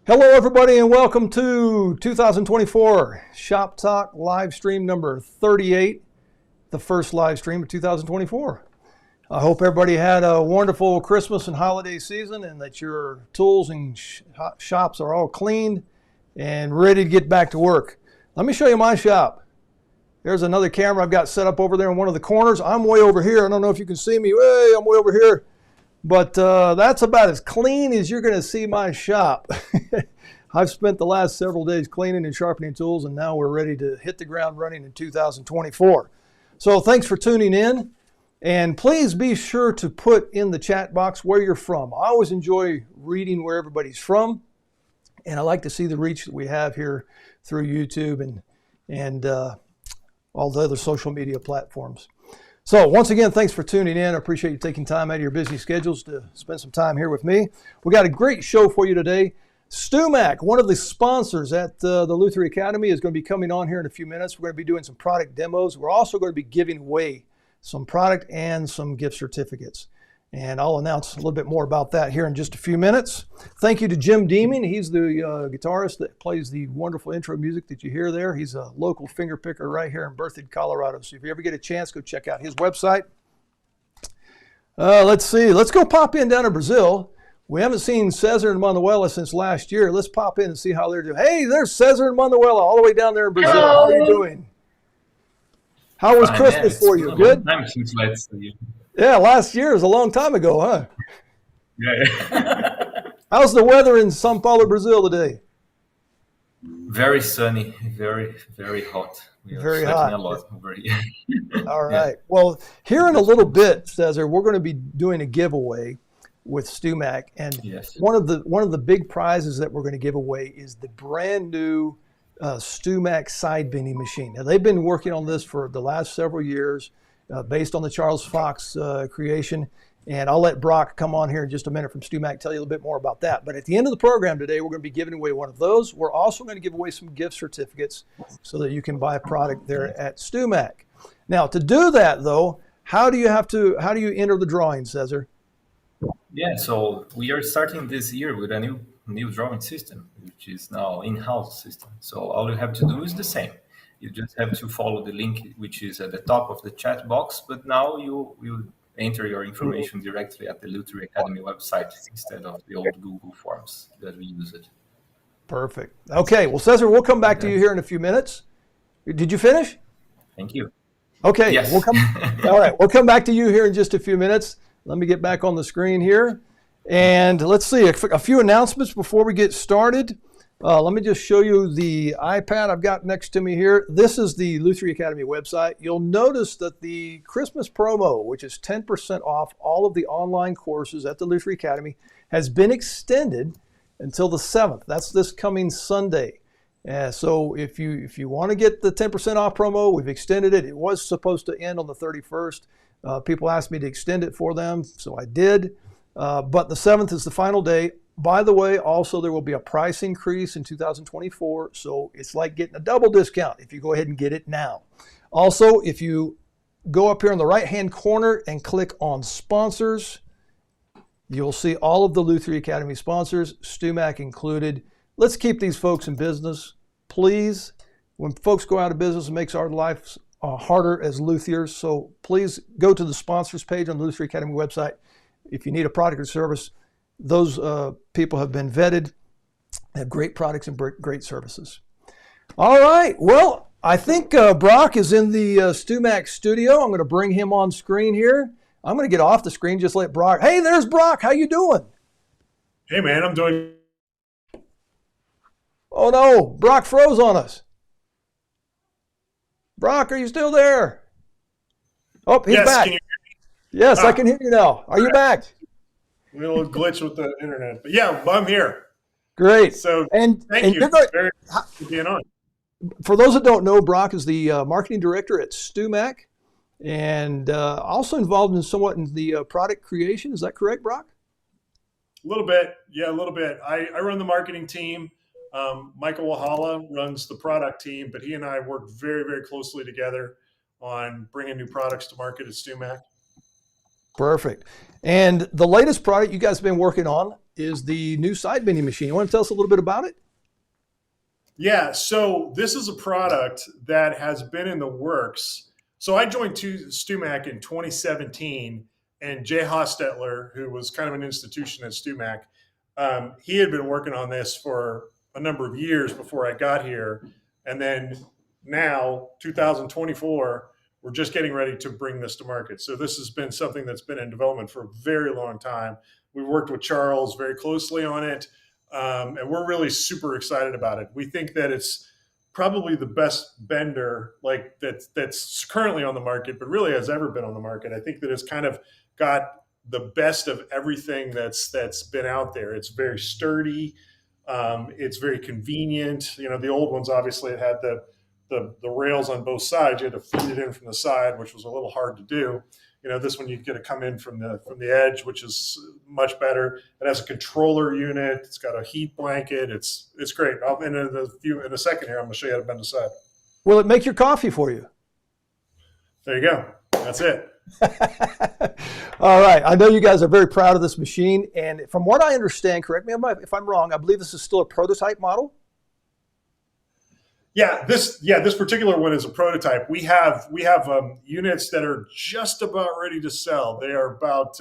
Hello, everybody, and welcome to 2024 Shop Talk live stream number 38, the first live stream of 2024. I hope everybody had a wonderful Christmas and holiday season and that your tools and shops are all cleaned and ready to get back to work. Let me show you my shop. There's another camera I've got set up over there in one of the corners. I'm way over here. I don't know if you can see me. Hey, I'm way over here. But that's about as clean as you're going to see my shop. I've spent the last several days cleaning and sharpening tools, and now we're ready to hit the ground running in 2024. So thanks for tuning in. And please be sure to put in the chat box where you're from. I always enjoy reading where everybody's from. And I like to see the reach that we have here through YouTube and all the other social media platforms. So once again, thanks for tuning in. I appreciate you taking time out of your busy schedules to spend some time here with me. We got a great show for you today. StuMac, one of the sponsors at the Luther Academy, is going to be coming on here in a few minutes. We're going to be doing some product demos. We're also going to be giving away some product and some gift certificates. And I'll announce a little bit more about that here in just a few minutes. Thank you to Jim Deeming. He's the guitarist that plays the wonderful intro music that you hear there. He's a local finger picker right here in Berthoud, Colorado. So if you ever get a chance, go check out his website. Let's see. Let's go pop in down to Brazil. We haven't seen Cesar and Manuela since last year. Let's pop in and see how they're doing. Hey, there's Cesar and Manuela all the way down there in Brazil. Hello. How are you doing? How was Christmas for you? Good? Yeah, last year is a long time ago, huh? Yeah. How's the weather in São Paulo, Brazil today? Very sunny, very, very hot. We are Very sweating hot. a lot over here. All right. Well, here in a little bit, Cesar, we're going to be doing a giveaway with StuMac, and Yes. one of the big prizes that we're going to give away is the brand new StuMac side bending machine. Now, they've been working on this for the last several years, based on the Charles Fox creation. And I'll let Brock come on here in just a minute from StuMac, tell you a little bit more about that. But at the end of the program today, we're going to be giving away one of those. We're also going to give away some gift certificates so that you can buy a product there at StuMac. Now, to do that, though, how do you enter the drawing, Cesar? Yeah, so we are starting this year with a new drawing system, which is now in-house system. So all you have to do is the same. You just have to follow the link, which is at the top of the chat box. But now you will enter your information directly at the Luther Academy website instead of the old Google Forms that we use it. Perfect. Okay. Well, Cesar, we'll come back to you here in a few minutes. Did you finish? Thank you. Okay. Yes. All right. We'll come back to you here in just a few minutes. Let me get back on the screen here. And let's see, a few announcements before we get started. Let me just show you the iPad I've got next to me here. This is the Luther Academy website. You'll notice that the Christmas promo, which is 10% off all of the online courses at the Luther Academy, has been extended until the 7th. That's this coming Sunday. So if you want to get the 10% off promo, we've extended it. It was supposed to end on the 31st. People asked me to extend it for them, so I did. But the 7th is the final day. By the way, also there will be a price increase in 2024, so it's like getting a double discount if you go ahead and get it now. Also, if you go up here in the right-hand corner and click on sponsors, you'll see all of the Luther Academy sponsors, StuMac included. Let's keep these folks in business, please. When folks go out of business, it makes our lives harder as luthiers. So please go to the sponsors page on the Luther Academy website. If you need a product or service, those people have been vetted, have great products and great services. All right. Well, I think Brock is in the StuMac studio. I'm going to bring him on screen here. I'm going to get off the screen, just let Brock. Hey, there's Brock. How you doing? Hey, man, I'm doing. Oh, no. Brock froze on us. Brock, are you still there? Oh, he's back. Can you hear me? Yes, I can hear you now. Are you back? We had a little glitch with the internet, but yeah, I'm here. Great. So thank you. You're very for being on. For those that don't know, Brock is the marketing director at StuMac, and also involved in somewhat in the product creation. Is that correct, Brock? A little bit, yeah, a little bit. I run the marketing team. Michael Wahala runs the product team, but he and I work very, very closely together on bringing new products to market at StuMac. Perfect. And the latest product you guys have been working on is the new side bending machine. You want to tell us a little bit about it? Yeah, so this is a product that has been in the works. So I joined StuMac in 2017, and Jay Hostetler, who was kind of an institution at StuMac, he had been working on this for a number of years before I got here. And then now, 2024, we're just getting ready to bring this to market. So this has been something that's been in development for a very long time. We've worked with Charles very closely on it. And we're really super excited about it. We think that it's probably the best bender like that's currently on the market, but really has ever been on the market. I think that it's kind of got the best of everything that's been out there. It's very sturdy. It's very convenient. You know, the old ones, obviously it had the rails on both sides. You had to feed it in from the side, which was a little hard to do. You know, this one you get to come in from the edge, which is much better. It has a controller unit. It's got a heat blanket. It's great. In a second here, I'm going to show you how to bend the side. Will it make your coffee for you? There you go. That's it. All right. I know you guys are very proud of this machine. And from what I understand, correct me if I'm wrong, I believe this is still a prototype model. Yeah, this particular one is a prototype. We have units that are just about ready to sell. They are about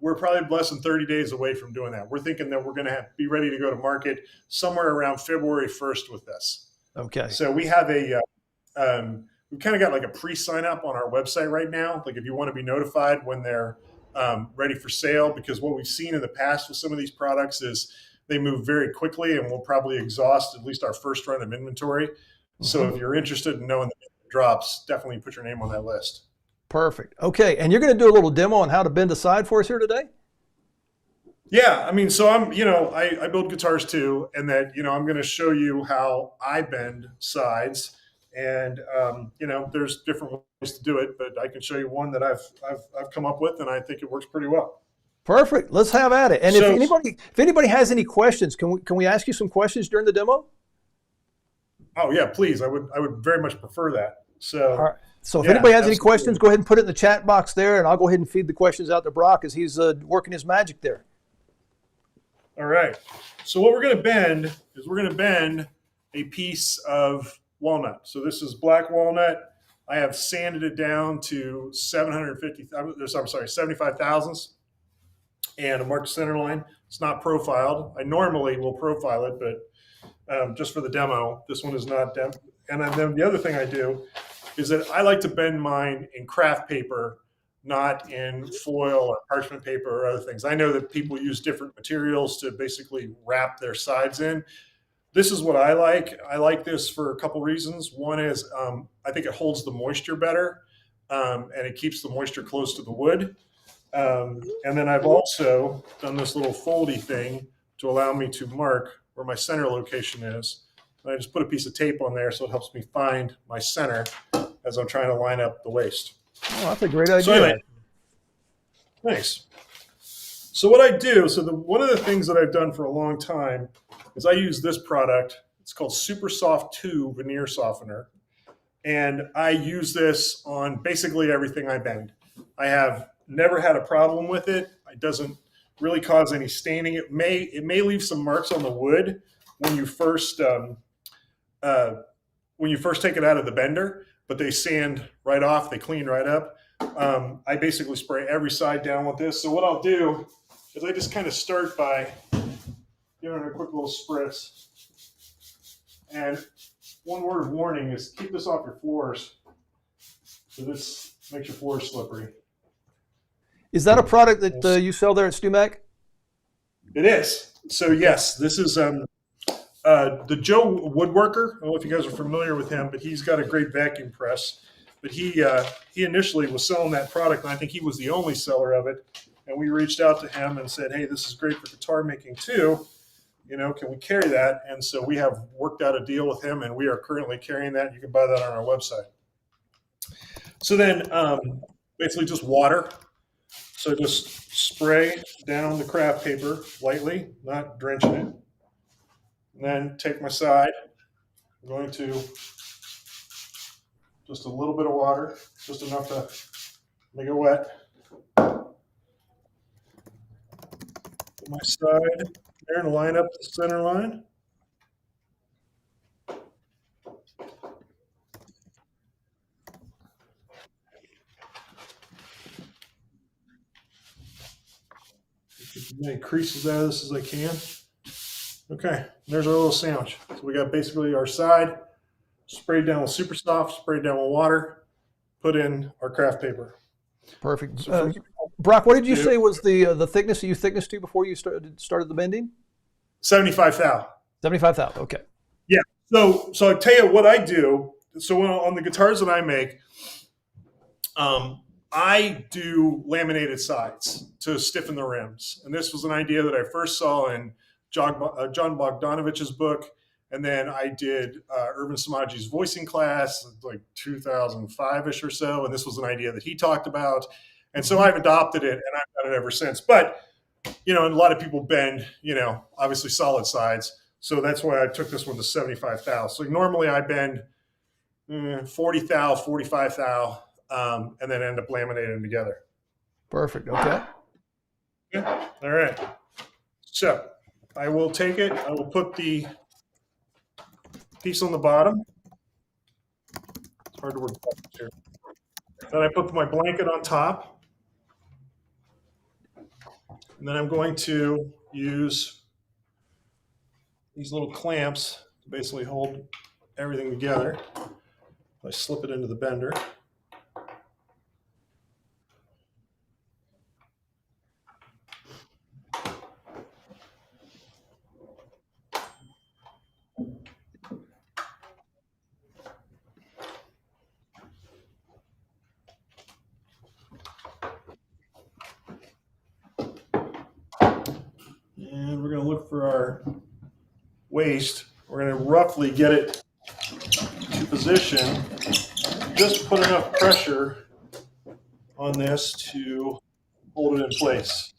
we're probably less than 30 days away from doing that. We're thinking that we're going to be ready to go to market somewhere around February 1st with this. Okay. So we have we kind of got like a pre-sign up on our website right now. Like if you want to be notified when they're ready for sale, because what we've seen in the past with some of these products is they move very quickly and we'll probably exhaust at least our first run of inventory. Mm-hmm. So if you're interested in knowing the drops, definitely put your name on that list. Perfect. Okay. And you're going to do a little demo on how to bend a side for us here today? Yeah. I mean, so I build guitars too. And that, I'm going to show you how I bend sides. And, there's different ways to do it, but I can show you one that I've come up with, and I think it works pretty well. Perfect. Let's have at it. And if anybody has any questions, can we ask you some questions during the demo? Oh yeah, please. I would very much prefer that. So, all right. So if anybody has any questions, go ahead and put it in the chat box there, and I'll go ahead and feed the questions out to Brock as he's working his magic there. All right. So what we're going to bend is a piece of walnut. So this is black walnut. I have sanded it down to 75 thousandths. And a marked center line. It's not profiled. I normally will profile it, but just for the demo, this one is not. And then the other thing I do is that I like to bend mine in craft paper, not in foil or parchment paper or other things. I know that people use different materials to basically wrap their sides in. This is what I like. I like this for a couple reasons. One is I think it holds the moisture better, and it keeps the moisture close to the wood. And then I've also done this little foldy thing to allow me to mark where my center location is. And I just put a piece of tape on there so it helps me find my center as I'm trying to line up the waist. Oh, that's a great idea. So anyway, thanks. So what I do, one of the things that I've done for a long time is I use this product. It's called Super Soft 2 Veneer Softener. And I use this on basically everything I bend. I have never had a problem with it. It doesn't really cause any staining. It may leave some marks on the wood when you first take it out of the bender, but they sand right off. They clean right up. I basically spray every side down with this. So what I'll do is I just kind of start by giving it a quick little spritz. And one word of warning is keep this off your floors. So this makes your floors slippery. Is that a product that you sell there at StuMac? It is. So yes, this is the Joe Woodworker. I don't know if you guys are familiar with him, but he's got a great vacuum press. But he initially was selling that product, and I think he was the only seller of it. And we reached out to him and said, "Hey, this is great for guitar making too. Can we carry that?" And so we have worked out a deal with him, and we are currently carrying that. You can buy that on our website. So then, basically just water. So just spray down the craft paper lightly, not drenching it. And then take my side. I'm going to just a little bit of water, just enough to make it wet. Put my side there and line up the center line. Get as many creases out of this as I can. Okay, there's our little sandwich. So we got basically our side sprayed down with super soft, sprayed down with water, put in our craft paper. Perfect. So Brock, what did you say was the thickness that you thickness to before you started the bending? 75 thou. 75 thou. Okay. Yeah. So I tell you what I do. So on the guitars that I make, I do laminated sides to stiffen the rims, and this was an idea that I first saw in John Bogdanovich's book, and then I did Irvin Samaji's voicing class like 2005-ish or so, and this was an idea that he talked about, and so I've adopted it, and I've done it ever since. But and a lot of people bend, obviously solid sides, so that's why I took this one to 75 thou. So normally I bend 40 thou, 45 thou, and then end up laminating them together. Perfect. Okay. Yeah. All right. So I will take it. I will put the piece on the bottom. It's hard to work here. Then I put my blanket on top. And then I'm going to use these little clamps to basically hold everything together. I slip it into the bender. And we're going to look for our waist. We're going to roughly get it to position. Just put enough pressure on this to hold it in place.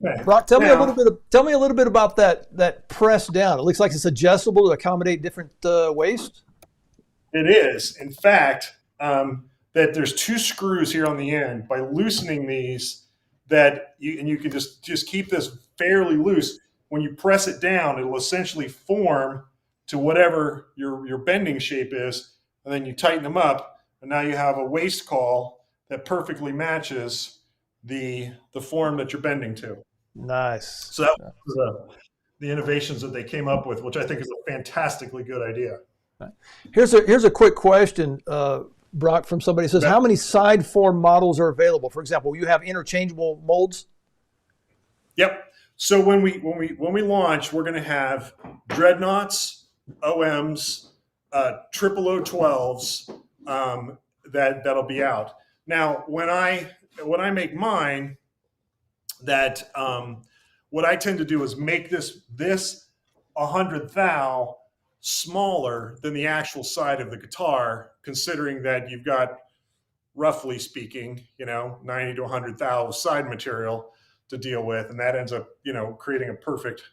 Okay. Brock, tell me a little bit about that press down. It looks like it's adjustable to accommodate different waist. It is. In fact, that there's two screws here on the end. By loosening these, you can just keep this fairly loose. When you press it down, it will essentially form to whatever your bending shape is, and then you tighten them up, and now you have a waist call that perfectly matches the form that you're bending to. Nice. So that was the innovations that they came up with, which I think is a fantastically good idea. Here's a quick question, Brock, from somebody who says, how many side form models are available? For example, you have interchangeable molds? Yep. So when we launch, we're going to have dreadnoughts, OMs, 00012s that'll be out. Now, when I make mine, what I tend to do is make this 100 thou smaller than the actual side of the guitar, considering that you've got, roughly speaking, 90 to 100 thou side material to deal with, and that ends up, creating a perfect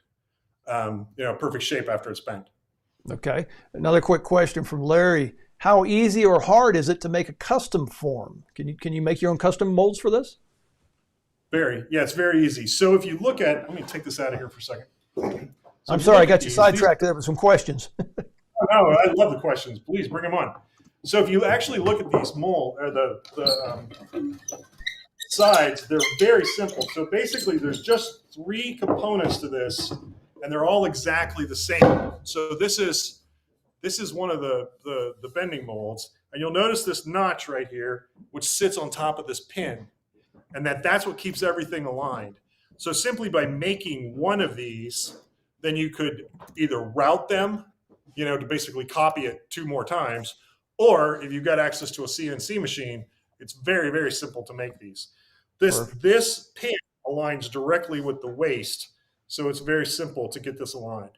shape after it's bent. Okay. Another quick question from Larry: how easy or hard is it to make a custom form? Can you make your own custom molds for this? It's very easy. So if you look at, let me take this out of here for a second. So I'm sorry, I got you sidetracked there with some questions. No, I love the questions. Please bring them on. So if you actually look at these mold or the sides, they're very simple. So basically, there's just 3 components to this, and they're all exactly the same. So this is one of the bending molds, and you'll notice this notch right here, which sits on top of this pin, and that's what keeps everything aligned. So simply by making one of these, then you could either route them, to basically copy it 2 more times, or if you've got access to a CNC machine, it's very, very simple to make these. This pin aligns directly with the waist, so it's very simple to get this aligned.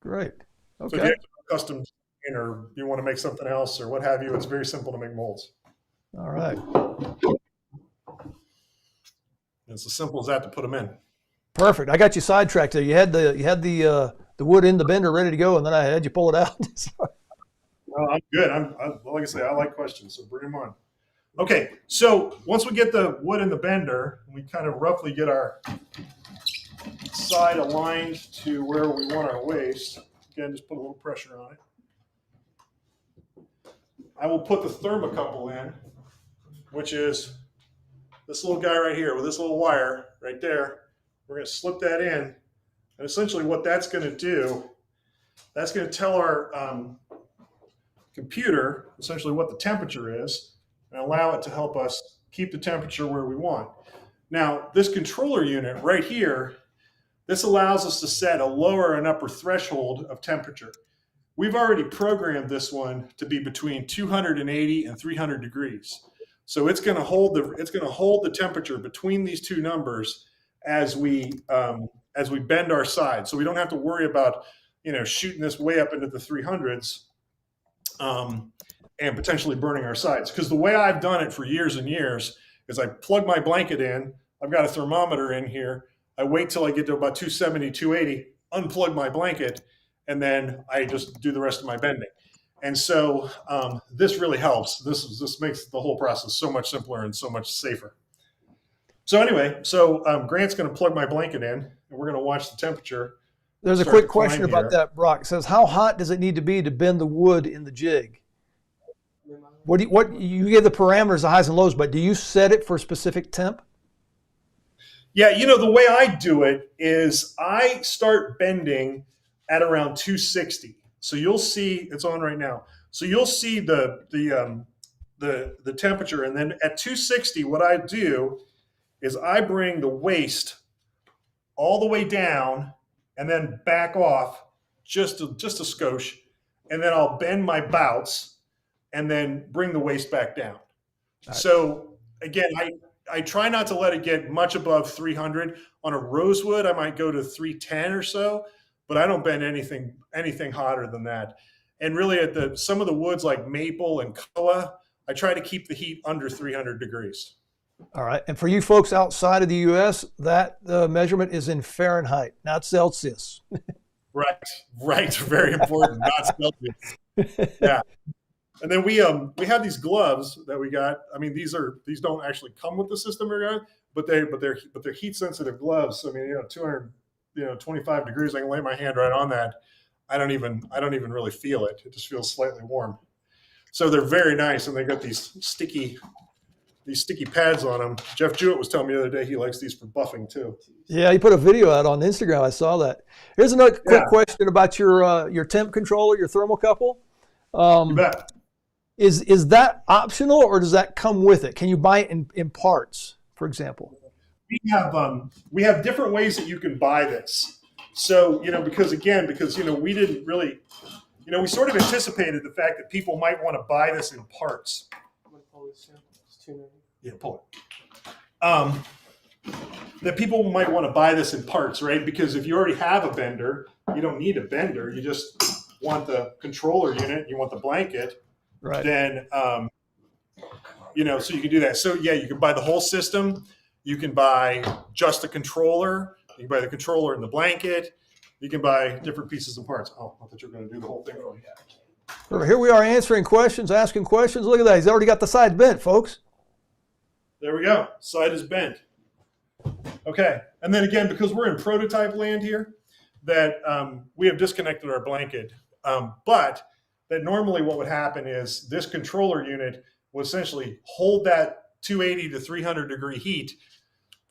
Great. Okay. So if you have a custom design or you want to make something else or what have you, it's very simple to make molds. All right. It's as simple as that to put them in. Perfect. I got you sidetracked there. You had the wood in the bender ready to go, and then I had you pull it out. Well, I'm good. Like I say, I like questions, so bring them on. Okay, so once we get the wood in the bender, we kind of roughly get our side aligned to where we want our waist. Again, just put a little pressure on it. I will put the thermocouple in, which is this little guy right here with this little wire right there. We're going to slip that in. And essentially what that's going to do, that's going to tell our computer essentially what the temperature is and allow it to help us keep the temperature where we want. Now, this controller unit right here, this allows us to set a lower and upper threshold of temperature. We've already programmed this one to be between 280 and 300 degrees. So it's going to hold the temperature between these two numbers as we bend our side. So we don't have to worry about shooting this way up into the 300s and potentially burning our sides. Because the way I've done it for years and years is I plug my blanket in. I've got a thermometer in here. I wait till I get to about 270, 280, unplug my blanket, and then I just do the rest of my bending. And so this really helps. This makes the whole process so much simpler and so much safer. So anyway, Grant's going to plug my blanket in, and we're going to watch the temperature. There's a quick question about that, Brock. It says, how hot does it need to be to bend the wood in the jig? You give the parameters, the highs and lows, but do you set it for a specific temp? Yeah, the way I do it is I start bending at around 260. So you'll see it's on right now. So you'll see the temperature, and then at 260, what I do is I bring the waist all the way down, and then back off just a skosh, and then I'll bend my bouts, and then bring the waist back down. Right. So again, I try not to let it get much above 300. On a rosewood, I might go to 310 or so, but I don't bend anything hotter than that. And really at some of the woods like maple and koa, I try to keep the heat under 300 degrees. All right. And for you folks outside of the U.S., that measurement is in Fahrenheit, not Celsius. Right. Very important, not Celsius. Yeah. And then we have these gloves that we got. I mean, these don't actually come with the system, but they're heat sensitive gloves. I mean, 225 degrees. I can lay my hand right on that. I don't even really feel it. It just feels slightly warm. So they're very nice, and they got these sticky pads on them. Jeff Jewett was telling me the other day he likes these for buffing too. Yeah, he put a video out on Instagram. I saw that. Here's another quick question about your temp controller, your thermocouple. You bet. Is that optional, or does that come with it? Can you buy it in parts, for example? We have different ways that you can buy this. So, because we didn't really, we sort of anticipated the fact that people might want to buy this in parts. Yeah, pull it. That people might want to buy this in parts, right? Because if you already have a bender, you don't need a bender. You just want the controller unit, you want the blanket. Right. Then, so you can do that. So yeah, you can buy the whole system. You can buy just the controller. You can buy the controller and the blanket. You can buy different pieces and parts. Oh, I thought you were going to do the whole thing for me. Here we are answering questions, asking questions. Look at that. He's already got the side bent, folks. There we go. Side is bent. Okay. And then again, because we're in prototype land here, that we have disconnected our blanket. But that normally what would happen is this controller unit will essentially hold that 280 to 300 degree heat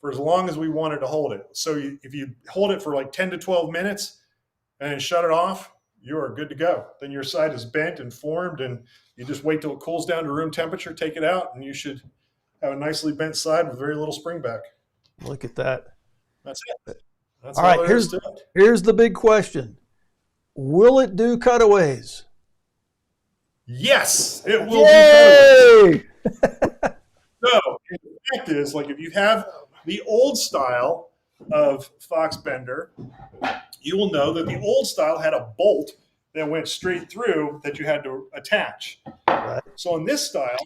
for as long as we wanted to hold it. So if you hold it for like 10 to 12 minutes and then shut it off, you are good to go. Then your side is bent and formed, and you just wait till it cools down to room temperature, take it out, and you should have a nicely bent side with very little spring back. Look at that. That's it. That's all right, here's the big question. Will it do cutaways? Yes, it will do cutaways. So the fact is, like, if you have the old style of Fox bender, you will know that the old style had a bolt that went straight through that you had to attach. Right. So in this style,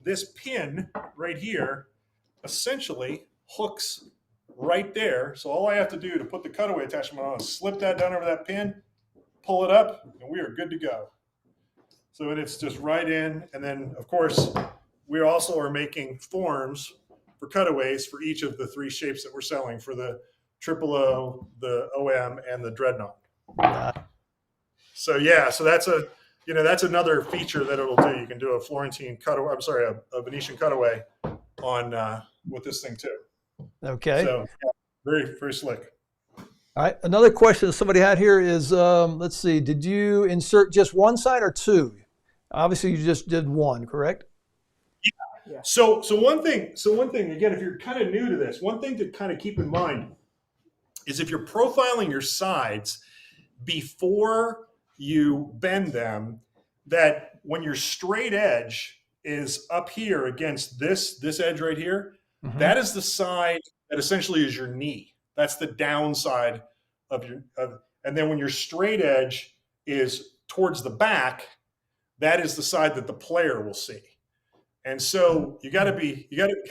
this pin right here essentially hooks right there. So all I have to do to put the cutaway attachment on is slip that down over that pin, pull it up, and we are good to go. So it's just right in. And then, of course, we also are making forms for cutaways for each of the 3 shapes that we're selling for the Triple O, the OM, and the Dreadnought. So yeah, so that's that's another feature that it'll do. You can do a Florentine cutaway. I'm sorry, a Venetian cutaway on with this thing too. Okay. So yeah, very, very slick. All right. Another question that somebody had here is, let's see, did you insert just one side or 2? Obviously, you just did one, correct? Yeah. So one thing again, if you're kind of new to this, one thing to kind of keep in mind is if you're profiling your sides before you bend them, that when your straight edge is up here against this edge right here, that is the side that essentially is your knee. That's the downside of your, and then when your straight edge is towards the back, that is the side that the player will see. And so you got to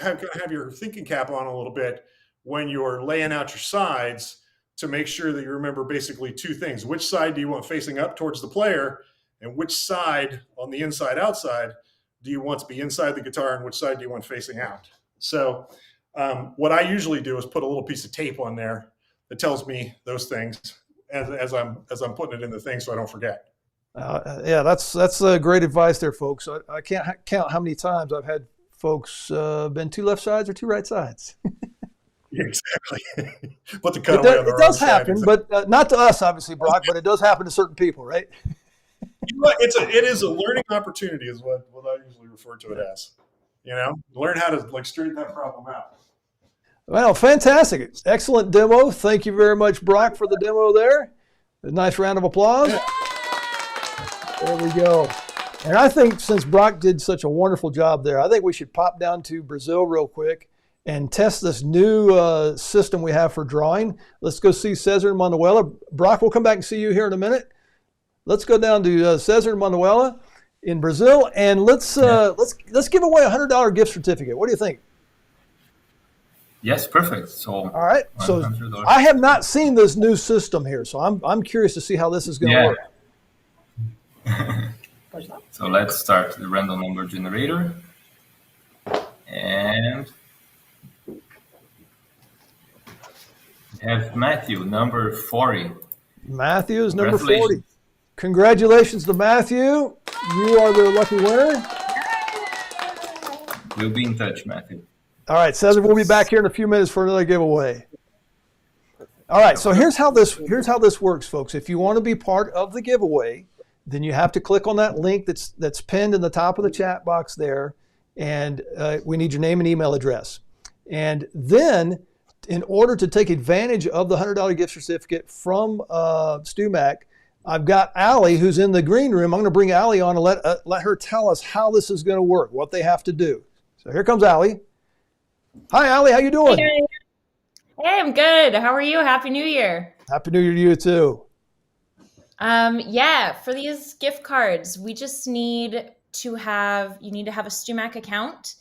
have your thinking cap on a little bit when you're laying out your sides, to make sure that you remember basically 2 things. Which side do you want facing up towards the player, and which side on the inside outside do you want to be inside the guitar, and which side do you want facing out? So what I usually do is put a little piece of tape on there that tells me those things as I'm putting it in the thing, so I don't forget. Yeah, that's great advice there, folks. I can't count how many times I've had folks been 2 left sides or 2 right sides. Yeah, exactly. Put the cutaway on the It does happen, but not to us, obviously, Brock. But it does happen to certain people, right? It is a learning opportunity, is what I usually refer to it as. Learn how to straighten that problem out. Well, fantastic, excellent demo. Thank you very much, Brock, for the demo there. A nice round of applause. There we go. And I think since Brock did such a wonderful job there, I think we should pop down to Brazil real quick and test this new system we have for drawing. Let's go see Cesar and Manuela. Brock, we'll come back and see you here in a minute. Let's go down to Cesar and Manuela in Brazil, and let's give away a $100 gift certificate. What do you think? Yes, perfect. So all right. So I have not seen this new system here, so I'm curious to see how this is going to work. So let's start the random number generator, and we have Matthew, number 40. Matthew is number 40. Congratulations to Matthew. You are the lucky winner. We'll be in touch, Matthew. All right, Cesar, we'll be back here in a few minutes for another giveaway. All right, so here's how this works, folks. If you want to be part of the giveaway, then you have to click on that link that's pinned in the top of the chat box there, and we need your name and email address. And then, in order to take advantage of the $100 gift certificate from StewMac, I've got Allie, who's in the green room. I'm going to bring Allie on and let her tell us how this is going to work, what they have to do. So here comes Allie. Hi, Allie. How you doing? Hey, I'm good. How are you? Happy New Year. Happy New Year to you, too. Yeah, for these gift cards, we just need to have a StewMac account.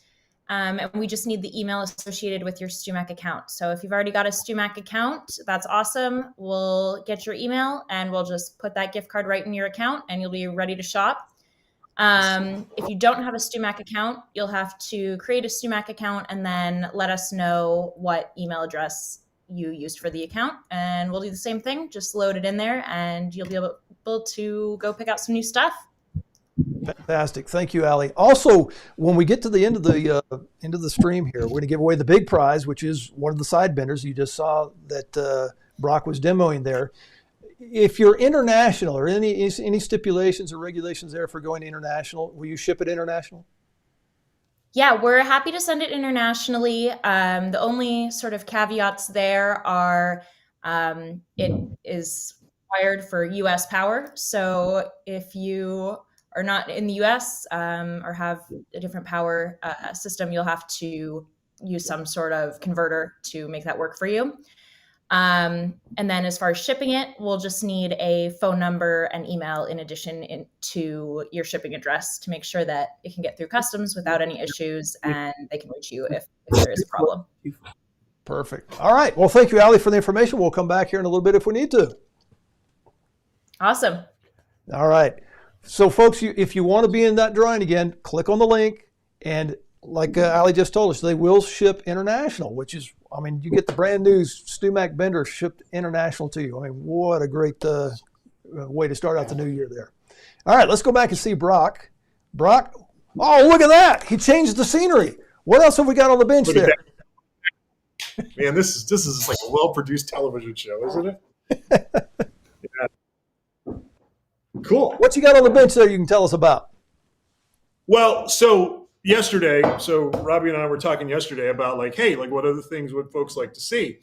And we just need the email associated with your StewMac account. So if you've already got a StewMac account, that's awesome. We'll get your email and we'll just put that gift card right in your account and you'll be ready to shop. If you don't have a StewMac account, you'll have to create a StewMac account and then let us know what email address you used for the account. And we'll do the same thing, just load it in there and you'll be able to go pick out some new stuff. Fantastic. Thank you, Allie. Also, when we get to the end of the stream here, we're going to give away the big prize, which is one of the side benders. You just saw that Brock was demoing there. If you're international or any stipulations or regulations there for going international, will you ship it international? Yeah, we're happy to send it internationally. The only sort of caveats there are it is required for U.S. power. So if you are not in the US or have a different power system, you'll have to use some sort of converter to make that work for you. And then as far as shipping it, we'll just need a phone number and email in addition to your shipping address to make sure that it can get through customs without any issues and they can reach you if there is a problem. Perfect. All right. Well, thank you, Allie, for the information. We'll come back here in a little bit if we need to. Awesome. All right. So, folks, if you want to be in that drawing again, click on the link and like Ali just told us, they will ship international, which is, I mean, you get the brand new StewMac bender shipped international to you. I mean, what a great way to start out the new year there. All right, let's go back and see Brock. Brock, oh, look at that. He changed the scenery. What else have we got on the bench there? Man, this is like a well-produced television show, isn't it? Yeah. Cool. What you got on the bench there you can tell us about? Well, so Robbie and I were talking yesterday about like, hey, like what other things would folks like to see?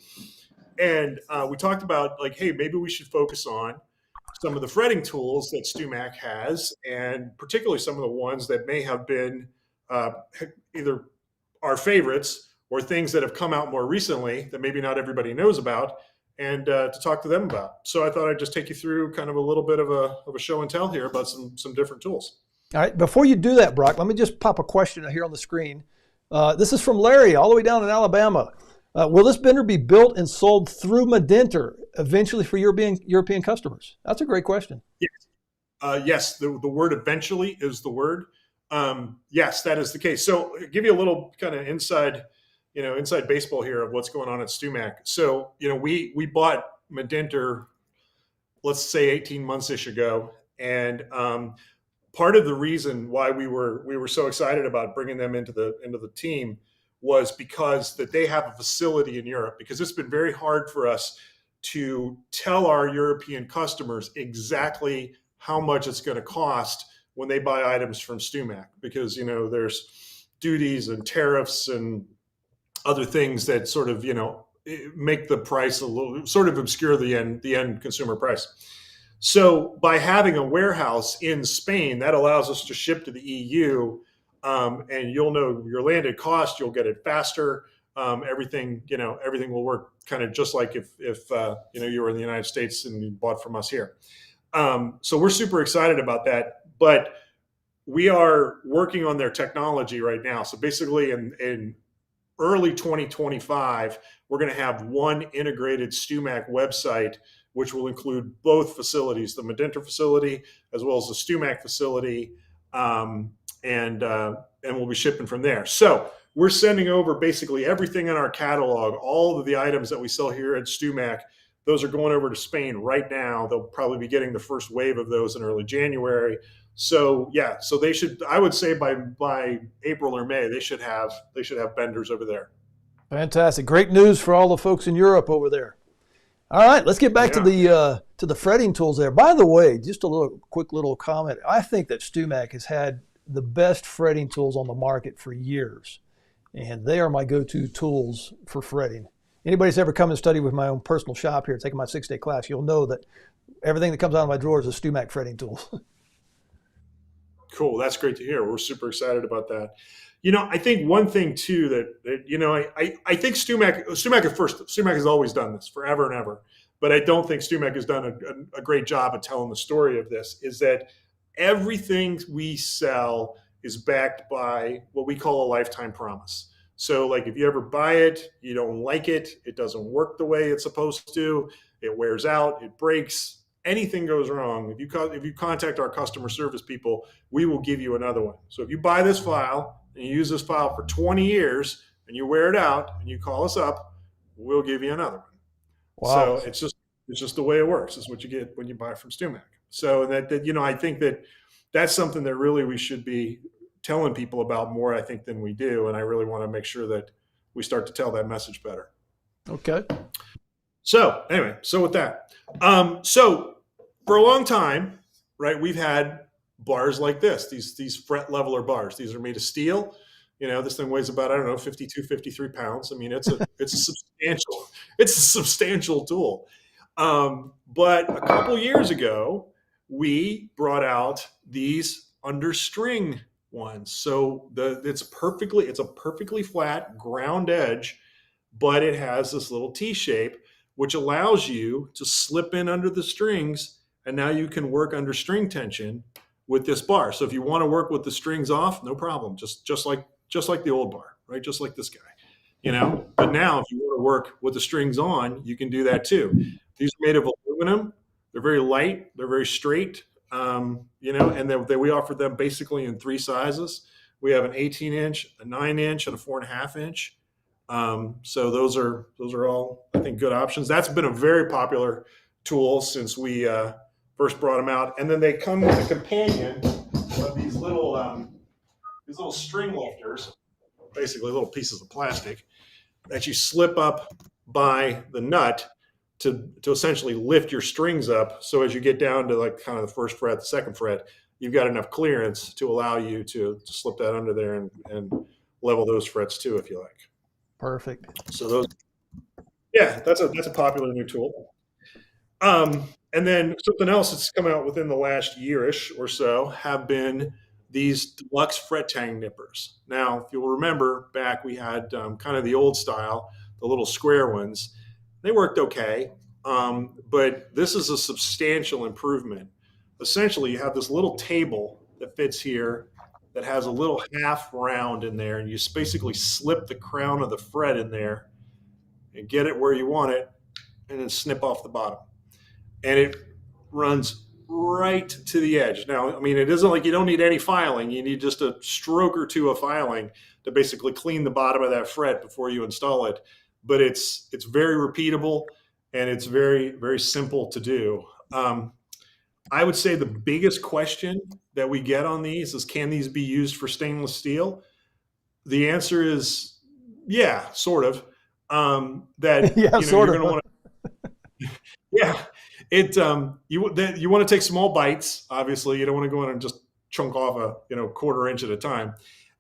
And we talked about like, hey, maybe we should focus on some of the fretting tools that StewMac has, and particularly some of the ones that may have been either our favorites or things that have come out more recently that maybe not everybody knows about, and to talk to them about. So I thought I'd just take you through kind of a little bit of a show and tell here about some different tools. All right, before you do that, Brock, let me just pop a question here on the screen. This is from Larry, all the way down in Alabama. Will this bender be built and sold through Medenter eventually for European customers? That's a great question. Yes, yes. The word "eventually" is the word. Yes, that is the case. So, I'll give you a little kind of inside baseball here of what's going on at StewMac. So, we bought Medenter, let's say 18 months-ish ago, and part of the reason why we were so excited about bringing them into the team was because that they have a facility in Europe, because it's been very hard for us to tell our European customers exactly how much it's going to cost when they buy items from StewMac, because, there's duties and tariffs and other things that sort of, make the price a little, sort of obscure the end consumer price. So by having a warehouse in Spain, that allows us to ship to the EU, and you'll know your landed cost, you'll get it faster. Everything will work kind of just like if you were in the United States and you bought from us here. So we're super excited about that, but we are working on their technology right now. So basically in early 2025, we're going to have one integrated StewMac website, which will include both facilities, the Medenter facility as well as the StewMac facility, and we'll be shipping from there. So we're sending over basically everything in our catalog, all of the items that we sell here at StewMac. Those are going over to Spain right now. They'll probably be getting the first wave of those in early January. So yeah, so they should, I would say by April or May, they should have benders over there. Fantastic. Great news for all the folks in Europe over there. All right, let's get back to the fretting tools there. By the way, just a quick little comment. I think that StewMac has had the best fretting tools on the market for years, and they are my go-to tools for fretting. Anybody that's ever come and studied with my own personal shop here, taking my 6-day class, you'll know that everything that comes out of my drawers is StewMac fretting tools. Cool. That's great to hear. We're super excited about that. I think one thing too that I think StewMac has always done this forever and ever, but I don't think StewMac has done a great job of telling the story of this, is that everything we sell is backed by what we call a lifetime promise. So like if you ever buy it, you don't like it, it doesn't work the way it's supposed to, it wears out, it breaks, anything goes wrong, if you contact our customer service people, we will give you another one. So if you buy this file and you use this file for 20 years and you wear it out and you call us up, we'll give you another one. Wow. So it's just the way it works. It's what you get when you buy from StewMac. So that I think that's something that really we should be telling people about more, I think, than we do. And I really want to make sure that we start to tell that message better. Okay. So anyway, so with that, so for a long time, right, we've had bars like this, these fret leveler bars. These are made of steel. This thing weighs about, 52, 53 pounds. I mean, it's a substantial tool. But a couple years ago, we brought out these understring ones. So it's a perfectly flat ground edge, but it has this little T shape, which allows you to slip in under the strings, and now you can work under string tension with this bar. So if you want to work with the strings off, no problem. Just like the old bar, right? Just like this guy, But now if you want to work with the strings on, you can do that too. These are made of aluminum. They're very light. They're very straight. And we offer them basically in 3 sizes. We have an 18-inch, a 9-inch, and a 4.5-inch. So those are all, I think, good options. That's been a very popular tool since we first brought them out. And then they come with a companion of these little string lifters, basically little pieces of plastic that you slip up by the nut to essentially lift your strings up. So as you get down to like kind of the first fret, the second fret, you've got enough clearance to allow you to slip that under there and level those frets too, if you like. Perfect. So those, yeah, that's a popular new tool. And then something else that's come out within the last year-ish or so have been these deluxe fret tang nippers. Now, if you'll remember back, we had kind of the old style, the little square ones. They worked okay, but this is a substantial improvement. Essentially, you have this little table that fits here that has a little half round in there, and you just basically slip the crown of the fret in there and get it where you want it, and then snip off the bottom. And it runs right to the edge. Now, I mean, it isn't like you don't need any filing. You need just a stroke or two of filing to basically clean the bottom of that fret before you install it. But it's very repeatable, and it's very, very simple to do. I would say the biggest question that we get on these is, can these be used for stainless steel? The answer is, yeah, sort of. That Yeah, sort you're of. going to want to. Yeah, you want to take small bites. Obviously, you don't want to go in and just chunk off a quarter inch at a time,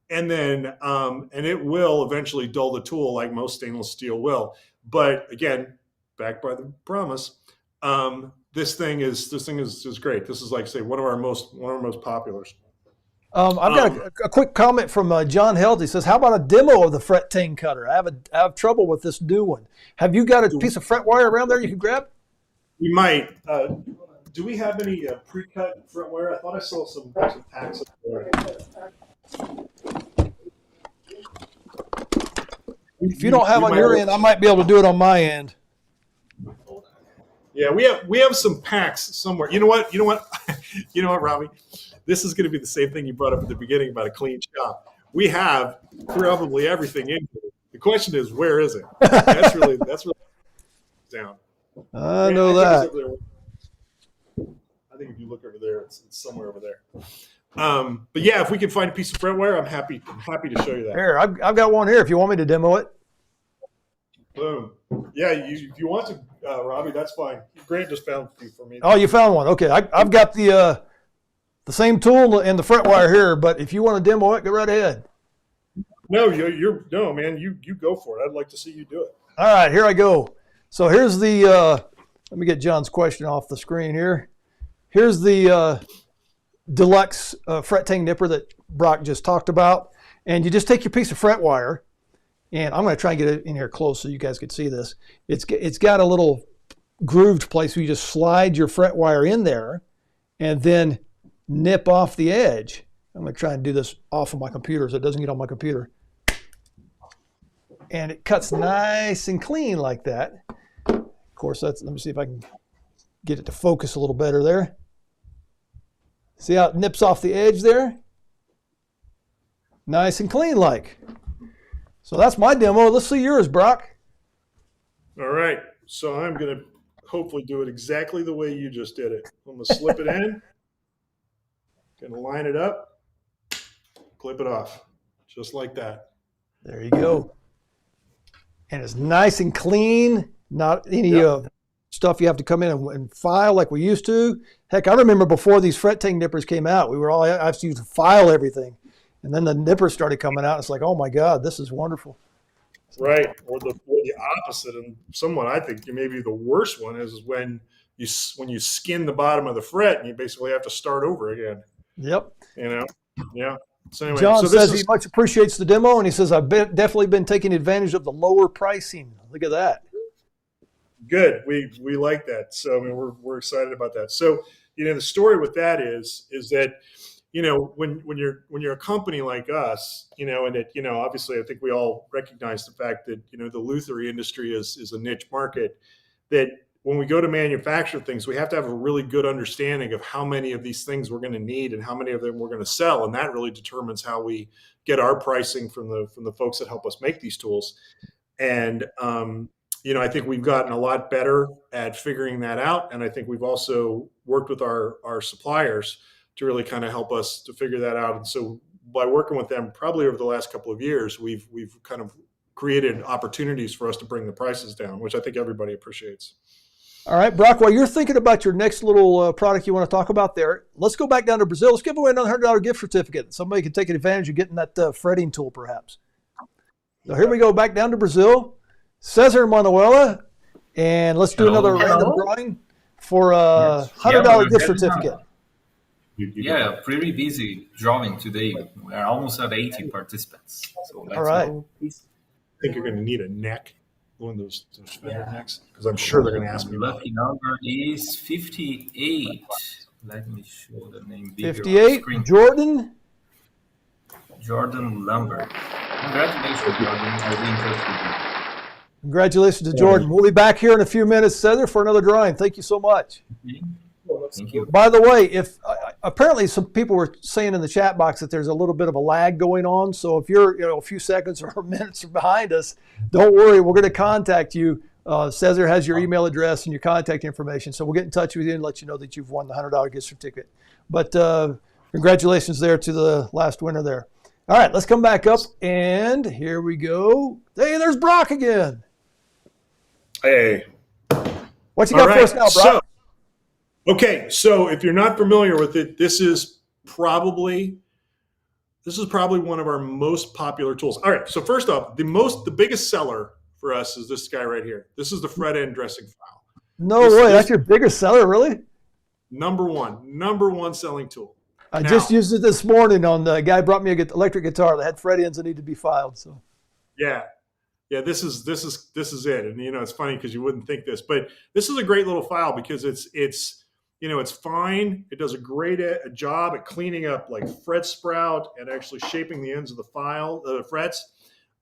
and then and it will eventually dull the tool like most stainless steel will. But again, backed by the promise, this thing is great. This is, like, say, one of our most populars. I've got a quick comment from John Held. He says, "How about a demo of the fret tang cutter? I have trouble with this new one. Have you got a piece of fret wire around there you can grab?" We might. Do we have any pre-cut fret wire? I thought I saw some packs of there. If you don't have on your end, I might be able to do it on my end. Yeah, we have some packs somewhere. You know what, Robbie? This is going to be the same thing you brought up at the beginning about a clean shop. We have probably everything in here. The question is, where is it? That's really down. I know that. I think if you look over there, it's somewhere over there. But yeah, if we can find a piece of fret wire, I'm happy to show you that. Here, I've got one here if you want me to demo it. Boom. Yeah, if you want to, Robbie, that's fine. Grant just found a few for me. Oh, you found one. Okay, I've got the same tool and the fret wire here, but if you want to demo it, go right ahead. No, no, man. You go for it. I'd like to see you do it. All right, here I go. So here's the. Let me get John's question off the screen here. Here's the deluxe fret tang nipper that Brock just talked about, and you just take your piece of fret wire, and I'm going to try and get it in here close so you guys can see this. It's got a little grooved place where you just slide your fret wire in there, and then nip off the edge. I'm going to try and do this off of my computer so it doesn't get on my computer. And it cuts nice and clean like that. Of course, let me see if I can get it to focus a little better there. See how it nips off the edge there? Nice and clean like. So that's my demo. Let's see yours, Brock. All right. So I'm going to hopefully do it exactly the way you just did it. I'm going to slip it in. Going to line it up. Clip it off. Just like that. There you go. And it's nice and clean. Not any stuff you have to come in and file like we used to. Heck, I remember before these fret tang nippers came out, I used to file everything. And then the nippers started coming out. It's like, oh my God, this is wonderful. Right. Or the opposite, and somewhat I think maybe the worst one is when you skin the bottom of the fret and you basically have to start over again. Yep. Yeah. So anyway, John says he much appreciates the demo, and he says, I've definitely been taking advantage of the lower pricing. Look at that. Good. We like that. So I mean, we're excited about that. So the story with that is that when you're a company like us, and it obviously I think we all recognize the fact that the lutherie industry is a niche market, that when we go to manufacture things, we have to have a really good understanding of how many of these things we're going to need and how many of them we're going to sell. And that really determines how we get our pricing from the folks that help us make these tools. And, I think we've gotten a lot better at figuring that out. And I think we've also worked with our suppliers to really kind of help us to figure that out. And so by working with them probably over the last couple of years, we've kind of created opportunities for us to bring the prices down, which I think everybody appreciates. All right, Brock, while you're thinking about your next little product you want to talk about there, let's go back down to Brazil. Let's give away another $100 gift certificate. Somebody can take advantage of getting that fretting tool, perhaps. So here we go, back down to Brazil. Cesar Manuela, and let's do another random drawing for a $100 gift certificate. Yeah, pretty busy drawing today. We're almost at 80 participants. So let's all right. go. I think you're going to need a neck, one of those fender necks, because I'm sure they're going to ask me. Lucky number is 58. Let me show the name bigger 58, Jordan Lambert. Congratulations, Jordan. I'll be in touch with you. Congratulations to Jordan. We'll be back here in a few minutes, Cesar, for another drawing. Thank you so much. Thank you. By the way, if apparently some people were saying in the chat box that there's a little bit of a lag going on. So if you're a few seconds or minutes behind us, don't worry. We're going to contact you. Cesar has your email address and your contact information. So we'll get in touch with you and let you know that you've won the $100 gift certificate. But congratulations there to the last winner there. All right, let's come back up. And here we go. Hey, there's Brock again. Hey. What you got for us now, Brock? So if you're not familiar with it, this is probably one of our most popular tools. All right. So first off, the biggest seller for us is this guy right here. This is the fret end dressing file. No way. That's your biggest seller, really? Number one selling tool. I just used it this morning on the guy brought me an electric guitar that had fret ends that need to be filed. So yeah, this is it. And it's funny because you wouldn't think this, but this is a great little file because it's fine. It does a great job at cleaning up like fret sprout and actually shaping the ends of the frets.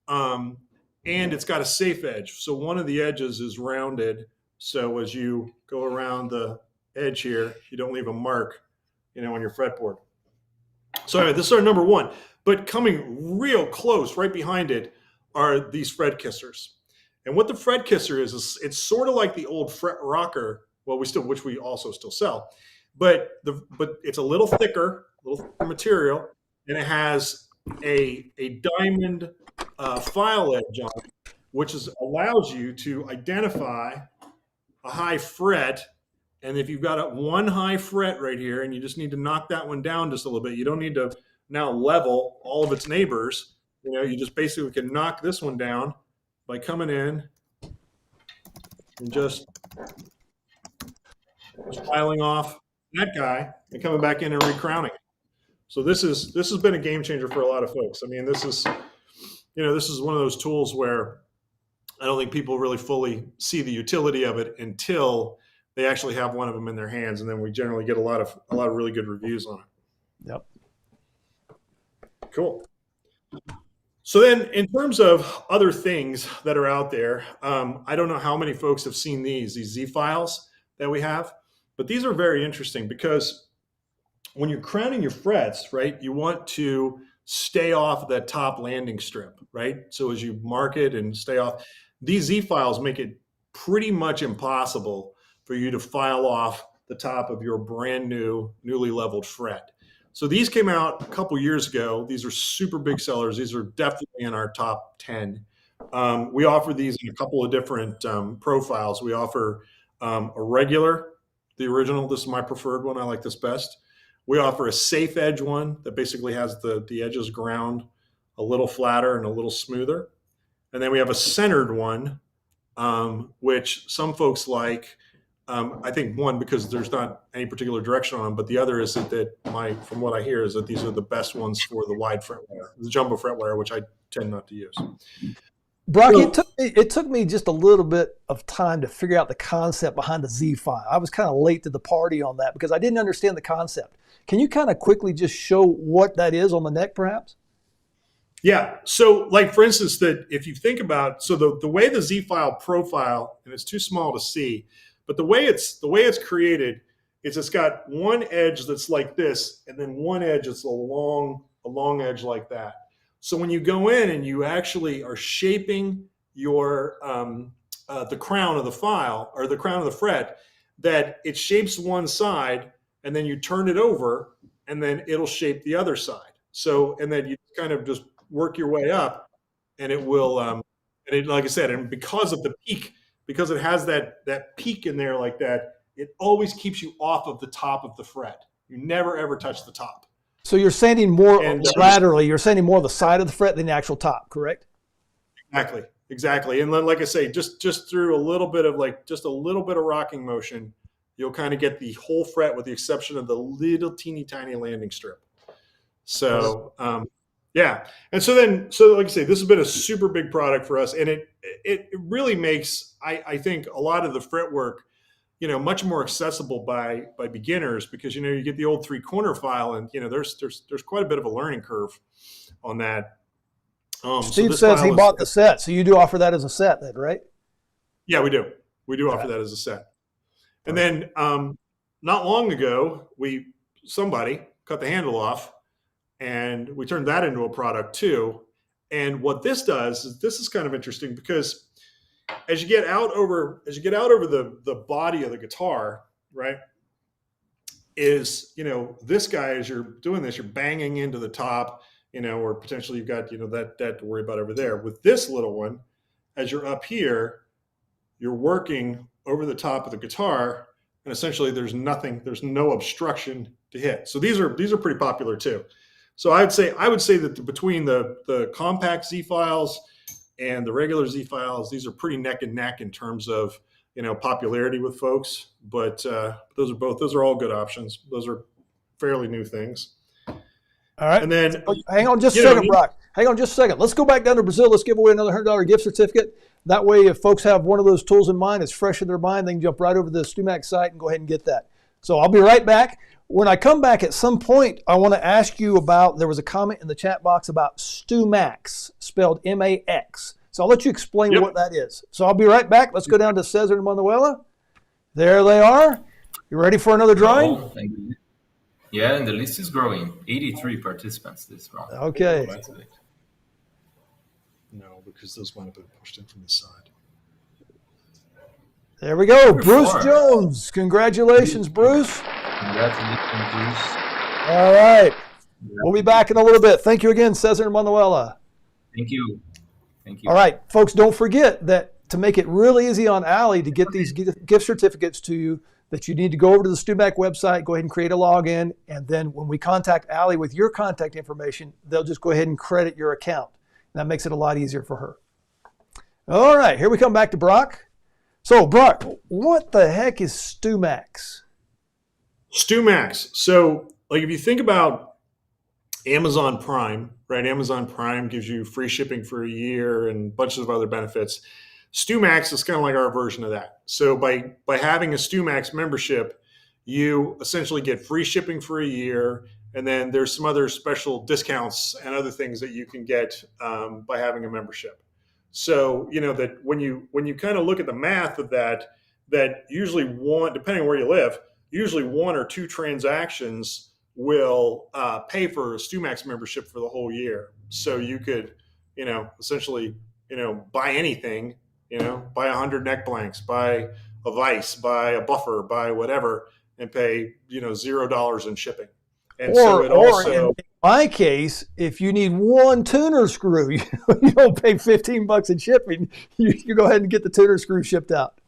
And it's got a safe edge. So one of the edges is rounded. So as you go around the edge here, you don't leave a mark, on your fretboard. So anyway, this is our number one, but coming real close right behind it are these fret kissers. And what the fret kisser is it's sort of like the old fret rocker, which we also still sell, but it's a little thicker material, and it has a diamond file edge on it, which allows you to identify a high fret. And if you've got one high fret right here, and you just need to knock that one down just a little bit, you don't need to now level all of its neighbors. You just basically can knock this one down by coming in and just filing off that guy and coming back in and recrowning it. So this has been a game changer for a lot of folks. I mean, this is one of those tools where I don't think people really fully see the utility of it until they actually have one of them in their hands, and then we generally get a lot of really good reviews on it. Yep. Cool. So then in terms of other things that are out there, I don't know how many folks have seen these Z files that we have, but these are very interesting because when you're crowning your frets, right, you want to stay off that top landing strip, right? So as you mark it and stay off, these Z files make it pretty much impossible for you to file off the top of your brand new, newly leveled fret. So these came out a couple years ago. These are super big sellers. These are definitely in our top 10. We offer these in a couple of different profiles. We offer a regular, the original. This is my preferred one. I like this best. We offer a safe edge one that basically has the edges ground a little flatter and a little smoother. And then we have a centered one, which some folks like. I think one, because there's not any particular direction on them, but the other is that from what I hear is that these are the best ones for the wide fret wear, the jumbo fret wear, which I tend not to use. Brock, it took me just a little bit of time to figure out the concept behind the Z file. I was kind of late to the party on that because I didn't understand the concept. Can you kind of quickly just show what that is on the neck, perhaps? Yeah. So like, for instance, that if you think about, so the way the Z file profile, and it's too small to see, But the way it's created is it's got one edge that's like this, and then one edge that's a long edge like that. So when you go in and you actually are shaping your the crown of the file or the crown of the fret, that it shapes one side, and then you turn it over, and then it'll shape the other side. So, and then you kind of just work your way up, and it will, and it, like I said, and because of the peak, because it has that peak in there like that, it always keeps you off of the top of the fret. You never ever touch the top. So you're sanding more And laterally. You're sanding more the side of the fret than the actual top, correct? Exactly. And then, like I say, just through a little bit of rocking motion, you'll kind of get the whole fret with the exception of the little teeny tiny landing strip. So, yeah. And so like I say, this has been a super big product for us, and it really makes, I think, a lot of the fretwork, much more accessible by beginners, because, you get the old 3-corner file, and, there's quite a bit of a learning curve on that. Steve says he bought the set, so you do offer that as a set then, right? Yeah, we do. We do offer that as a set. And then not long ago, somebody cut the handle off, and we turned that into a product too. And what this does is, this is kind of interesting, because as you get out over the body of the guitar, right, is, this guy, as you're doing this, you're banging into the top, or potentially you've got, that to worry about over there. With this little one, as you're up here, you're working over the top of the guitar, and essentially there's no obstruction to hit. So these are pretty popular too. So I would say that between the compact Z files and the regular Z files, these are pretty neck and neck in terms of, popularity with folks. But those are all good options. Those are fairly new things. All right. And then hang on just a second, Brock. Hang on just a second. Let's go back down to Brazil. Let's give away another $100 gift certificate. That way, if folks have one of those tools in mind, it's fresh in their mind, they can jump right over to the StuMax site and go ahead and get that. So I'll be right back. When I come back at some point, I want to ask you about, there was a comment in the chat box about StuMax, spelled M-A-X. So I'll let you explain what that is. So I'll be right back. Let's go down to Cesar and Manuela. There they are. You ready for another drawing? Oh, thank you. Yeah, and the list is growing. 83 participants this round. Okay. No, because those might have been pushed in from the side. There we go. Bruce Jones. Congratulations, Bruce. Congratulations, Bruce. All right. We'll be back in a little bit. Thank you again, Cesar and Manuela. Thank you. Thank you. All right, folks, don't forget that to make it really easy on Allie to get these gift certificates to you, that you need to go over to the StuMax website, go ahead and create a login, and then when we contact Allie with your contact information, they'll just go ahead and credit your account. And that makes it a lot easier for her. All right, here we come back to Brock. So, Brock, what the heck is StuMax? StuMax. So, like, if you think about Amazon Prime, right? Amazon Prime gives you free shipping for a year and bunches of other benefits. StuMax is kind of like our version of that. So by having a StuMax membership, you essentially get free shipping for a year, and then there's some other special discounts and other things that you can get by having a membership. So that when you kind of look at the math of that usually depending on where you live, usually one or two transactions will pay for a StuMax membership for the whole year. So you could essentially buy anything. Buy 100 neck blanks, buy a vise, buy a buffer, buy whatever, and pay $0 in shipping. And in my case, if you need one tuner screw, you don't pay $15 in shipping. You go ahead and get the tuner screw shipped out.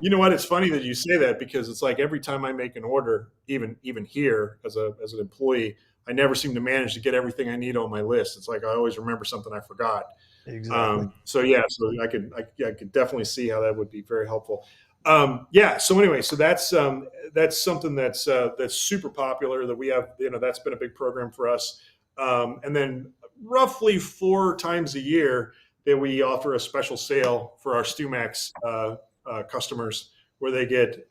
You know what? It's funny that you say that, because it's like every time I make an order, even here as an employee, I never seem to manage to get everything I need on my list. It's like I always remember something I forgot. Exactly. So I could definitely see how that would be very helpful. So anyway, so that's something that's super popular that we have. That's been a big program for us. And then roughly 4 times a year that we offer a special sale for our StuMax customers, where they get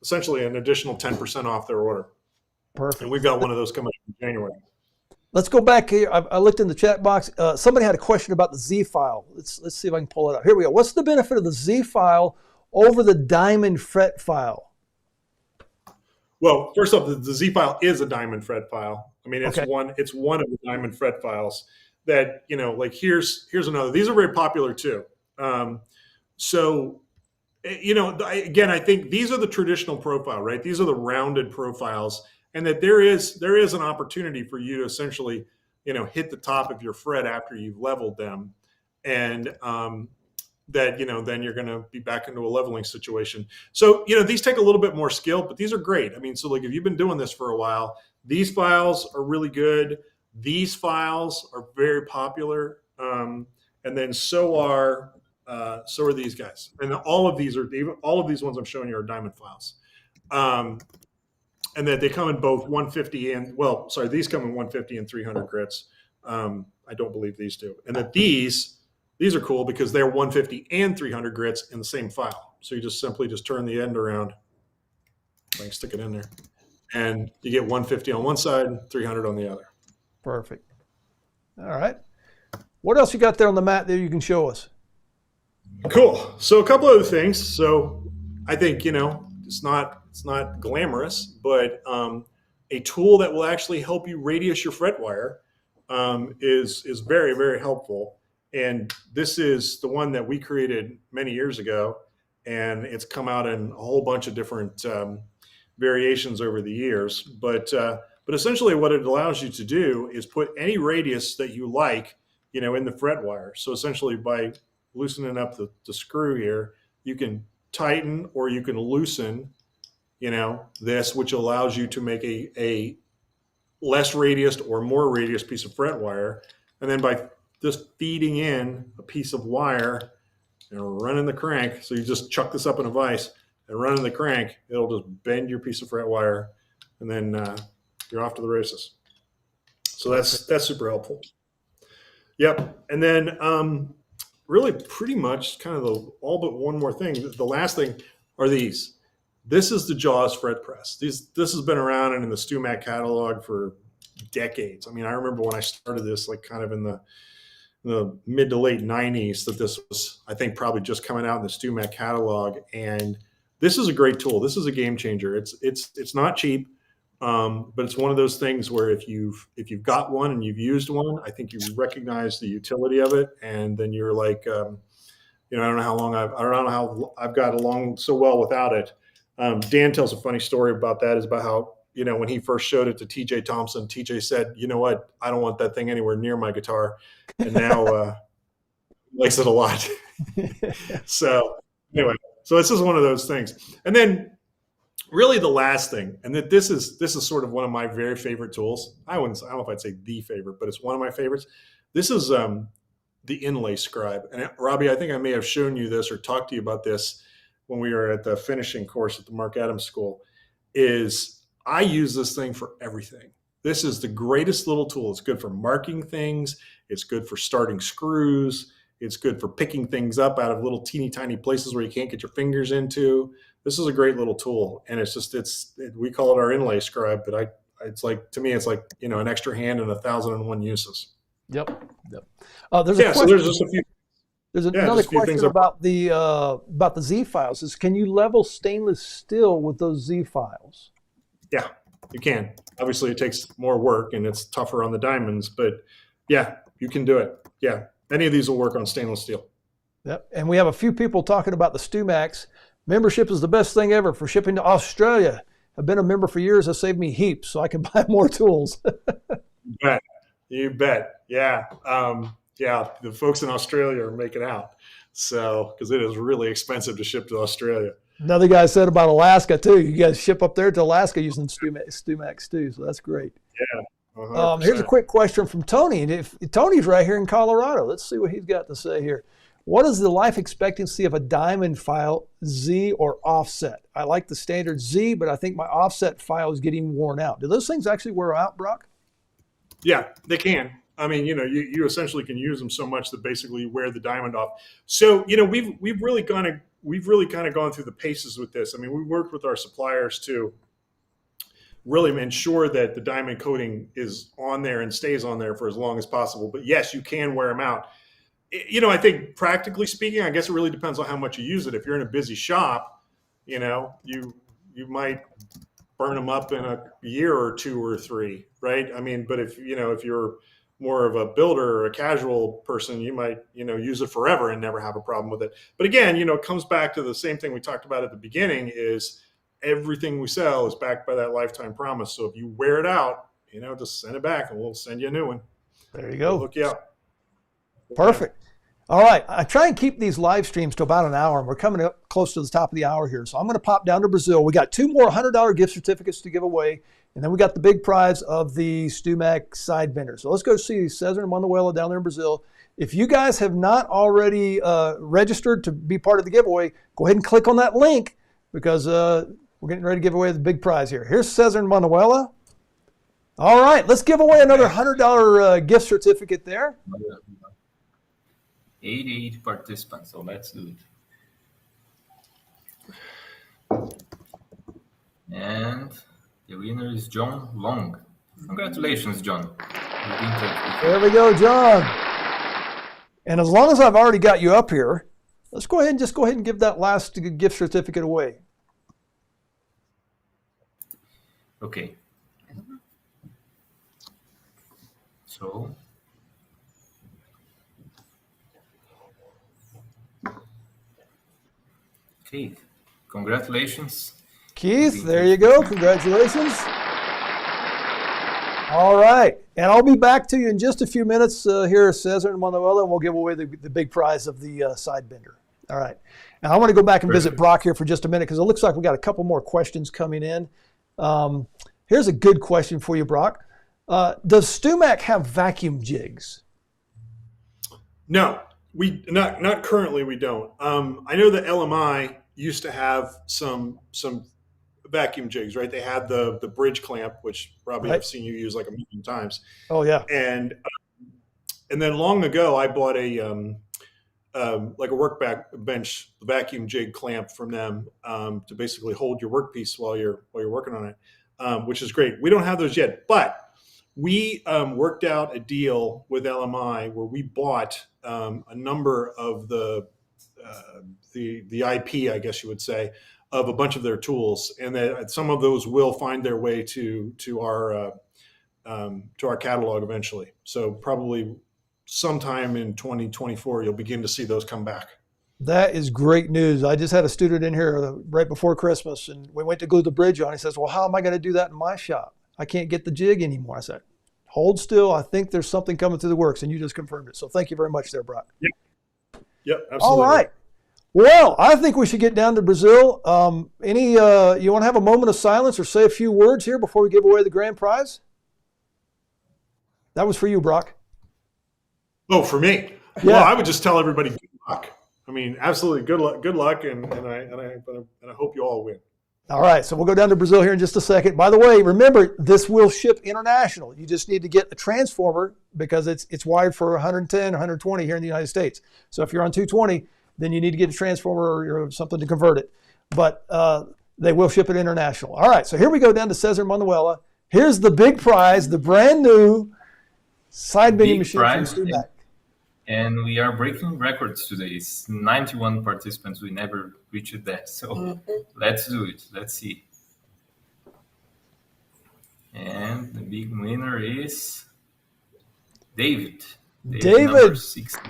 essentially an additional 10% off their order. Perfect. And we've got one of those coming in January. Let's go back here. I looked in the chat box. Somebody had a question about the Z file. Let's see if I can pull it up. Here we go. What's the benefit of the Z file over the diamond fret file? Well, first off, the Z file is a diamond fret file. I mean, it's Okay. one of the diamond fret files that, like here's another. These are very popular too. So, again, I think these are the traditional profile, right? These are the rounded profiles, and that there is an opportunity for you to essentially, hit the top of your fret after you've leveled them, and that then you're going to be back into a leveling situation. So these take a little bit more skill, but these are great. I mean, so like if you've been doing this for a while, these files are really good. These files are very popular, and then so are these guys. And all of these ones I'm showing you are diamond files, and that they come in both 150 and these come in 150 and 300 grits. I don't believe these do, and that these are cool because they're 150 and 300 grits in the same file. So you just simply turn the end around, like stick it in there, and you get 150 on one side, 300 on the other. Perfect. All right. What else you got there on the mat that you can show us? Cool. So a couple other things. So I think, it's not glamorous, but a tool that will actually help you radius your fret wire is very, very helpful. And this is the one that we created many years ago, and it's come out in a whole bunch of different variations over the years. But essentially what it allows you to do is put any radius that you like, in the fret wire. So essentially by loosening up the screw here, you can tighten or you can loosen, this, which allows you to make a less radiused or more radiused piece of fret wire. And then by just feeding in a piece of wire and running the crank, so you just chuck this up in a vise and running the crank, it'll just bend your piece of fret wire, and then you're off to the races. So that's super helpful. Yep. And then really pretty much kind of all but one more thing. The last thing are these. This is the Jaws fret press. This has been around and in the StewMac catalog for decades. I mean, I remember when I started this, like kind of in the mid to late 90s, that this was, I think, probably just coming out in the StewMac catalog. And this is a great tool. This is a game changer. It's not cheap, but it's one of those things where if you've got one and you've used one, I think you recognize the utility of it, and then you're like, I don't know how I've got along so well without it. Dan tells a funny story about that. Is about how when he first showed it to TJ Thompson, TJ said, "You know what? I don't want that thing anywhere near my guitar," and now likes it a lot. So anyway, so this is one of those things. And then really the last thing, and that this is sort of one of my very favorite tools. I don't know if I'd say the favorite, but it's one of my favorites. This is the inlay scribe. And Robbie, I think I may have shown you this or talked to you about this when we were at the finishing course at the Mark Adams School. Is I use this thing for everything. This is the greatest little tool. It's good for marking things. It's good for starting screws. It's good for picking things up out of little teeny tiny places where you can't get your fingers into. This is a great little tool, and we call it our inlay scribe. But to me, it's like an extra hand and 1,001 uses. Yep. There's just a few. There's another question about the Z files. Is can you level stainless steel with those Z files? Yeah, you can. Obviously, it takes more work and it's tougher on the diamonds, but yeah, you can do it. Yeah, any of these will work on stainless steel. Yep. And we have a few people talking about the StewMacs. Membership is the best thing ever for shipping to Australia. I've been a member for years. It saved me heaps, so I can buy more tools. You bet. Yeah. The folks in Australia are making out. So, because it is really expensive to ship to Australia. Another guy said about Alaska too. You guys ship up there to Alaska using StewMacs too, so that's great. Yeah. Here's a quick question from Tony. Tony's right here in Colorado. Let's see what he's got to say here. What is the life expectancy of a diamond file, Z or offset? I like the standard Z, but I think my offset file is getting worn out. Do those things actually wear out, Brock? Yeah, they can. I mean, you essentially can use them so much that basically you wear the diamond off. So, we've really kind of gone through the paces with this. I mean, we worked with our suppliers to really ensure that the diamond coating is on there and stays on there for as long as possible. But yes, you can wear them out. I think practically speaking, I guess it really depends on how much you use it. If you're in a busy shop, you might burn them up in a year or two or three, right? I mean, but if you're more of a builder or a casual person, you might, use it forever and never have a problem with it. But again, it comes back to the same thing we talked about at the beginning is everything we sell is backed by that lifetime promise. So if you wear it out, just send it back and we'll send you a new one. There you go. We'll hook you up. Perfect. All right. I try and keep these live streams to about an hour, and we're coming up close to the top of the hour here. So I'm going to pop down to Brazil. We got 2 more $100 gift certificates to give away, and then we got the big prize of the StewMac side bender. So let's go see Cesar and Manuela down there in Brazil. If you guys have not already registered to be part of the giveaway, go ahead and click on that link because we're getting ready to give away the big prize here. Here's Cesar and Manuela. All right. Let's give away another $100 gift certificate there. 88 participants, so let's do it. And the winner is John Long. Congratulations, John. There we go, John. And as long as I've already got you up here, let's go ahead and give that last gift certificate away. Okay. So Keith, congratulations. Keith, there you go. Congratulations. All right. And I'll be back to you in just a few minutes here, Cesar and Manuela, and we'll give away the big prize of the side bender. All right. Now, I want to go back and visit Brock here for just a minute because it looks like we got a couple more questions coming in. Here's a good question for you, Brock. Does StewMac have vacuum jigs? No, we not currently. We don't. I know that LMI used to have some vacuum jigs, right? They had the bridge clamp, which probably I've seen you use like a million times. Oh yeah. And then long ago, I bought a like a workbench vacuum jig clamp from them to basically hold your workpiece while you're working on it, which is great. We don't have those yet, but we worked out a deal with LMI where we bought a number of the IP, I guess you would say, of a bunch of their tools, and that some of those will find their way to our catalog eventually. So probably sometime in 2024, you'll begin to see those come back. That is great news. I just had a student in here right before Christmas, and we went to glue the bridge on. He says, "Well, how am I going to do that in my shop? I can't get the jig anymore." I said, "Hold still. I think there's something coming through the works," and you just confirmed it. So thank you very much there, Brock. Yep, absolutely. All right. Well, I think we should get down to Brazil. You want to have a moment of silence or say a few words here before we give away the grand prize? That was for you, Brock. Oh, for me? Yeah. Well, I would just tell everybody good luck. I mean, absolutely good luck, and I hope you all win. All right, so we'll go down to Brazil here in just a second. By the way, remember, this will ship international. You just need to get a transformer because it's wired for 110, 120 here in the United States. So if you're on 220, then you need to get a transformer or something to convert it. But they will ship it international. All right, so here we go down to Cesar Manuela. Here's the big prize, the brand new side bending machine from StewMac. And we are breaking records today. It's 91 participants. We never reached that. So let's do it. Let's see. And the big winner is David. Number 60.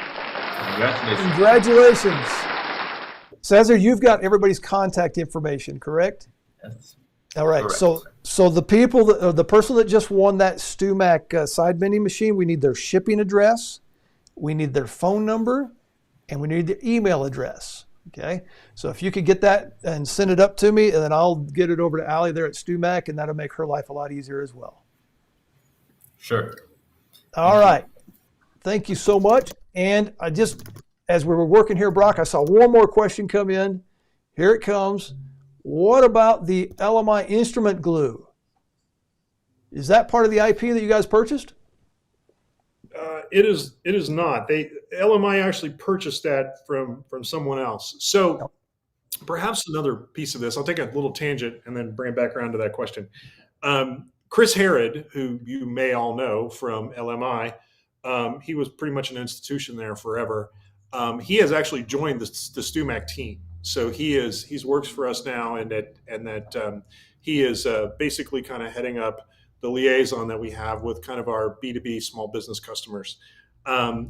Congratulations. Cesar, you've got everybody's contact information, correct? Yes. All right. Correct. So the people, the person that just won that StewMac side bending machine, we need their shipping address, we need their phone number, and we need their email address. Okay. So if you could get that and send it up to me, and then I'll get it over to Allie there at StewMac, and that'll make her life a lot easier as well. Sure. All right. Thank you so much. And I just, as we were working here, Brock, I saw one more question come in. Here it comes. What about the LMI instrument glue? Is that part of the IP that you guys purchased? It is not. LMI actually purchased that from someone else. So perhaps another piece of this, I'll take a little tangent and then bring it back around to that question. Chris Herod, who you may all know from LMI, He was pretty much an institution there forever. He has actually joined the StuMac team, so he's works for us now, and he is basically kind of heading up the liaison that we have with kind of our B2B small business customers.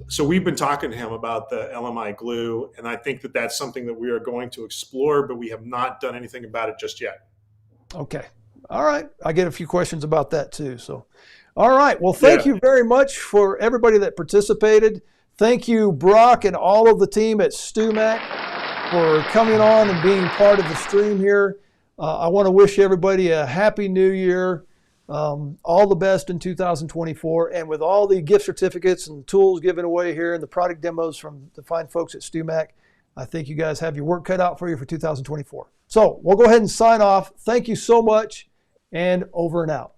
So we've been talking to him about the LMI glue, and I think that that's something that we are going to explore, but we have not done anything about it just yet. Okay. All right. I get a few questions about that too. So, all right. Well, thank you very much for everybody that participated. Thank you, Brock, and all of the team at StuMac for coming on and being part of the stream here. I want to wish everybody a happy new year. All the best in 2024, and with all the gift certificates and tools given away here and the product demos from the fine folks at StuMac, I think you guys have your work cut out for you for 2024. So we'll go ahead and sign off. Thank you so much, and over and out.